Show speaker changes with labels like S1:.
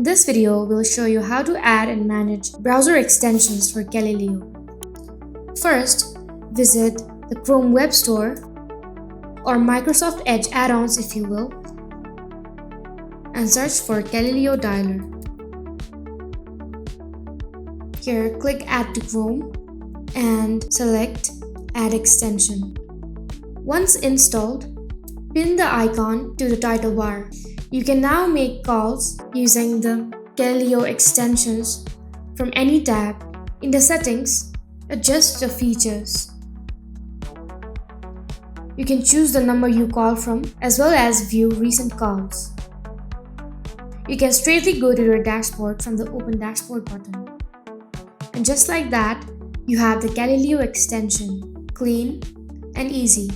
S1: In this video, we'll show you how to add and manage browser extensions for Calilio. First, visit the Chrome Web Store or Microsoft Edge add-ons if you will, and search for Calilio Dialer. Here, click Add to Chrome and select Add Extension. Once installed, pin the icon to the title bar. You can now make calls using the Calilio extensions from any tab. In the settings, adjust the features. You can choose the number you call from as well as view recent calls. You can straightly go to your dashboard from the Open Dashboard button. And just like that, you have the Calilio extension, clean and easy.